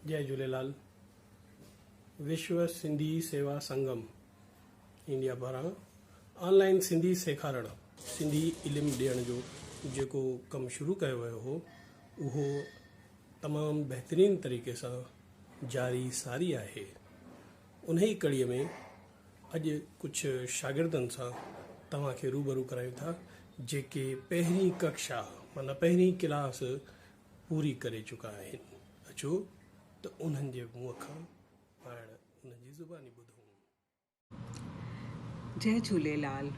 जय झूलेलाल। विश्व सिंधी सेवा संगम इंडिया पारां ऑनलाइन सिंधी सेखारण सिंधी इल्मु ॾियण जो जेको कमु शुरू कयो वियो हो उहो तमामु बहितरीन तरीक़े सां जारी सारी आहे। उन ई कड़ीअ में अॼु कुझु शागिर्दनि सां तव्हांखे रूबरू करायूं था जेके पहिरीं कक्षा माना पहिरीं क्लास पूरी करे चुका आहिनि। अचो त उन्हनि जे मुंहं खां पाण उन्हनि जी ज़ुबानी ॿुधूं। जय झूलेलाल।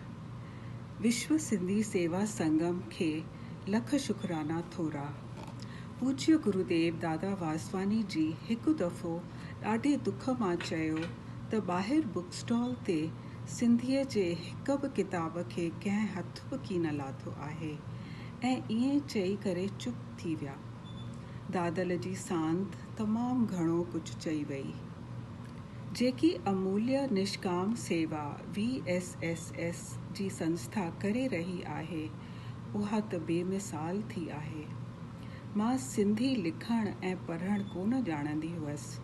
विश्व सिंधी सेवा संगम खे लख शुक्राना थोरा। पूज्य गुरुदेव दादा वासवानी जी हिकु दफ़ो ॾाढे दुख मां चयो त ॿाहिरि बुक स्टॉल ते सिंधीअ जे हिक बि किताब खे कंहिं हथ बि कीन लाथो आहे ऐं ईअं चई करे चुप थी विया। दादल जी सांत तमामु घणो कुझु चई वई। जेकी अमूल्य निष्काम सेवा VSSS जी संस्था करे रही आहे उहा त बेमिसाल थी आहे। मां सिंधी लिखण ऐं पढ़ण कोन ॼाणंदी हुअसि।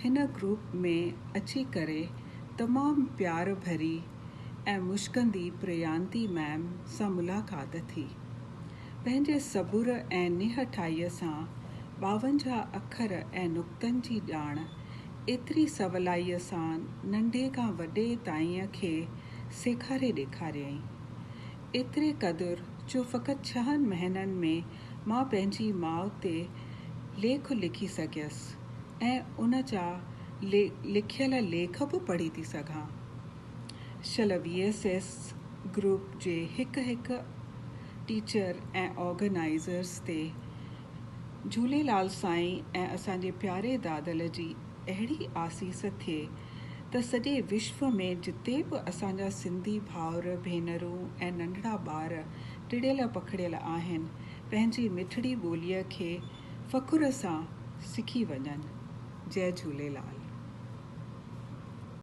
हिन ग्रुप में अची करे तमामु प्यार भरी ऐं मुश्कंदी प्रियांती मैम सां मुलाक़ात थी। पंहिंजे सबुर ऐं निहठाईअ सां 52 अखर ऐं नुक़्तनि जी ॼाण एतिरी सवलाईअ सां नंढे खां वॾे ताईं खे सेखारे ॾेखारियईं। एतिरे क़दुरु जो फ़क़ति 6 महीननि में मां पंहिंजी माउ ते लेख लिखी सघियसि ऐं उन जा लिखियल लेख बि पढ़ी थी सघां। शल VSS ग्रुप जे हिकु टीचर ऐं ऑर्गेनाइज़र्स ते झूलेलाल साईं ऐं असांजे प्यारे दादल जी अहिड़ी आसीस थिए त सॼे विश्व में जिते बि असांजा सिंधी भाउर भेनरूं ऐं नंढड़ा ॿार टिड़ियल पखड़ियल आहिनि पंहिंजी मिठड़ी ॿोलीअ खे फ़ख़ुर सां सिखी वञनि। जय झूलेलाल।